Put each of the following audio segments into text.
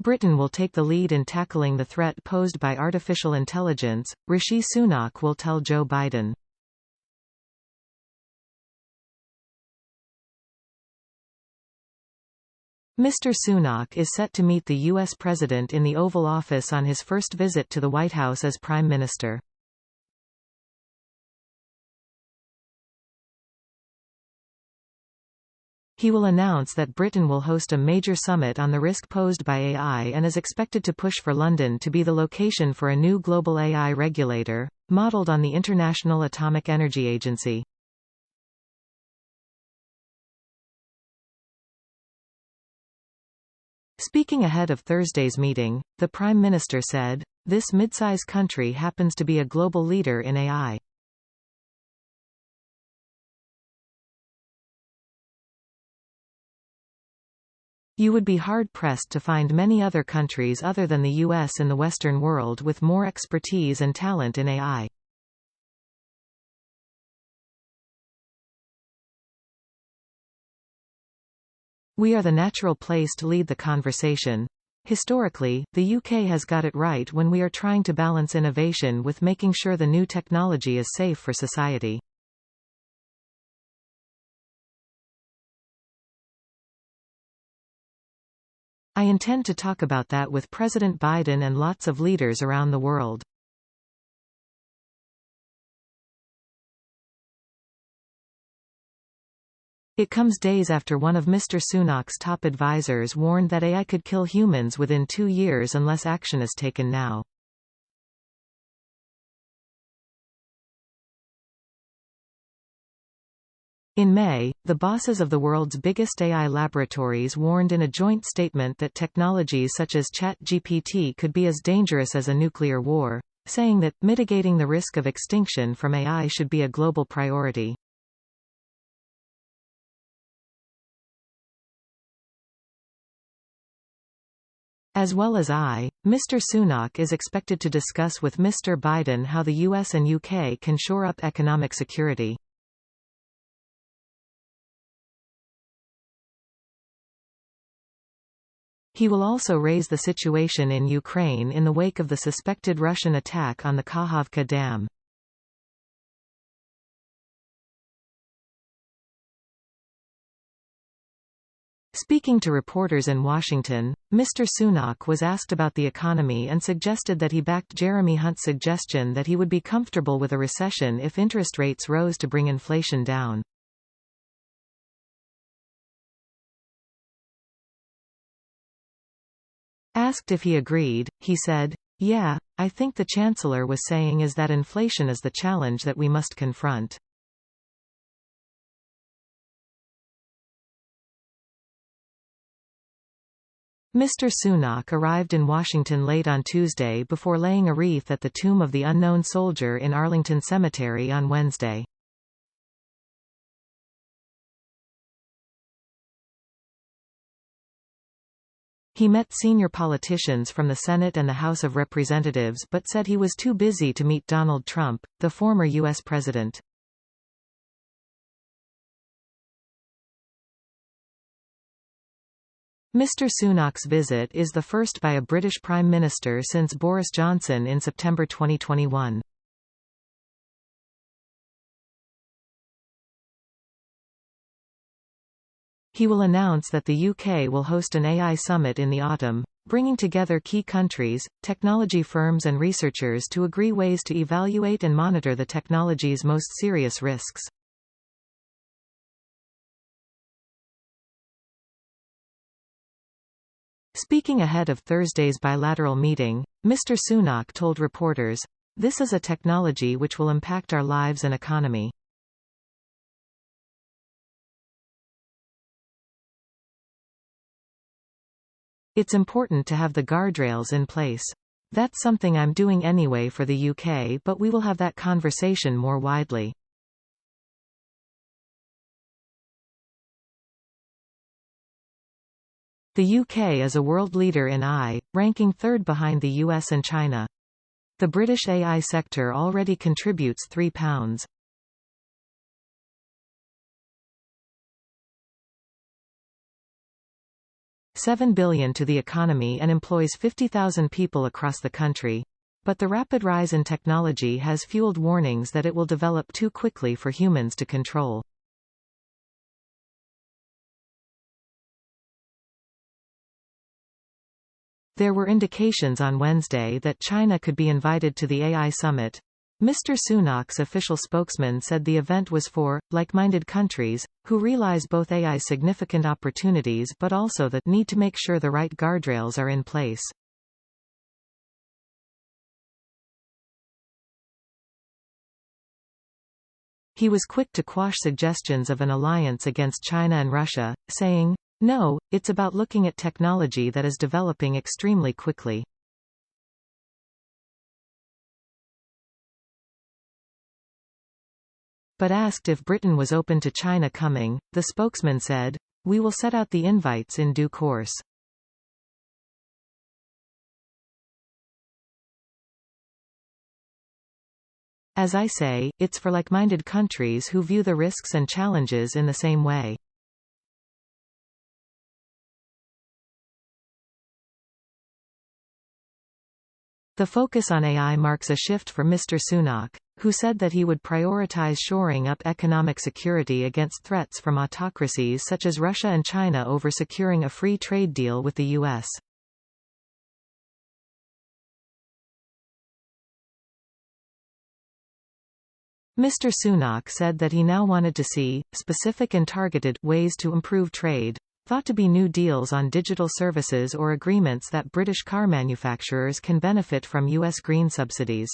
Britain will take the lead in tackling the threat posed by artificial intelligence, Rishi Sunak will tell Joe Biden. Mr. Sunak is set to meet the U.S. President in the Oval Office on his first visit to the White House as Prime Minister. He will announce that Britain will host a major summit on the risk posed by AI and is expected to push for London to be the location for a new global AI regulator, modelled on the International Atomic Energy Agency. Speaking ahead of Thursday's meeting, the Prime Minister said, "This mid-size country happens to be a global leader in AI. You would be hard-pressed to find many other countries other than the US in the Western world with more expertise and talent in AI. We are the natural place to lead the conversation. Historically, the UK has got it right when we are trying to balance innovation with making sure the new technology is safe for society. I intend to talk about that with President Biden and lots of leaders around the world." It comes days after one of Mr. Sunak's top advisors warned that AI could kill humans within 2 years unless action is taken now. In May, the bosses of the world's biggest AI laboratories warned in a joint statement that technologies such as ChatGPT could be as dangerous as a nuclear war, saying that mitigating the risk of extinction from AI should be a global priority. As well as Mr. Sunak is expected to discuss with Mr. Biden how the US and UK can shore up economic security. He will also raise the situation in Ukraine in the wake of the suspected Russian attack on the Kakhovka Dam. Speaking to reporters in Washington, Mr. Sunak was asked about the economy and suggested that he backed Jeremy Hunt's suggestion that he would be comfortable with a recession if interest rates rose to bring inflation down. Asked if he agreed, he said, "Yeah, I think the Chancellor was saying is that inflation is the challenge that we must confront." Mr. Sunak arrived in Washington late on Tuesday before laying a wreath at the tomb of the unknown soldier in Arlington Cemetery on Wednesday. He met senior politicians from the Senate and the House of Representatives but said he was too busy to meet Donald Trump, the former U.S. president. Mr. Sunak's visit is the first by a British Prime Minister since Boris Johnson in September 2021. He will announce that the UK will host an AI summit in the autumn, bringing together key countries, technology firms and researchers to agree ways to evaluate and monitor the technology's most serious risks. Speaking ahead of Thursday's bilateral meeting, Mr. Sunak told reporters, "This is a technology which will impact our lives and economy. It's important to have the guardrails in place. That's something I'm doing anyway for the UK, but we will have that conversation more widely." The UK is a world leader in AI, ranking third behind the US and China. The British AI sector already contributes £3. $7 billion to the economy and employs 50,000 people across the country. But the rapid rise in technology has fueled warnings that it will develop too quickly for humans to control. There were indications on Wednesday that China could be invited to the AI summit. Mr. Sunak's official spokesman said the event was for like-minded countries, who realize both AI's significant opportunities but also the need to make sure the right guardrails are in place. He was quick to quash suggestions of an alliance against China and Russia, saying, "No, it's about looking at technology that is developing extremely quickly." But asked if Britain was open to China coming, the spokesman said, "We will set out the invites in due course." As I say, it's for like-minded countries who view the risks and challenges in the same way. The focus on AI marks a shift for Mr. Sunak, who said that he would prioritize shoring up economic security against threats from autocracies such as Russia and China over securing a free trade deal with the U.S. Mr. Sunak said that he now wanted to see specific and targeted ways to improve trade, thought to be new deals on digital services or agreements that British car manufacturers can benefit from U.S. green subsidies.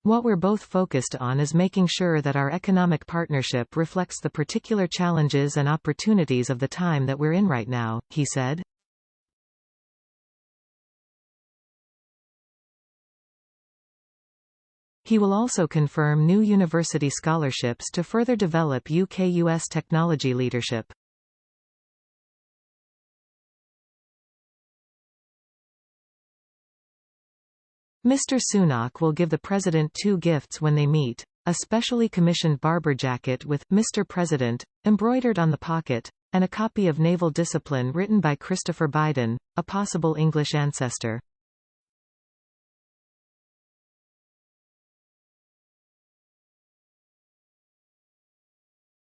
What we're both focused on is making sure that our economic partnership reflects the particular challenges and opportunities of the time that we're in right now, he said. He will also confirm new university scholarships to further develop UK-US technology leadership. Mr. Sunak will give the President 2 gifts when they meet: a specially commissioned Barbour jacket with "Mr. President" embroidered on the pocket, and a copy of Naval Discipline written by Christopher Biden, a possible English ancestor.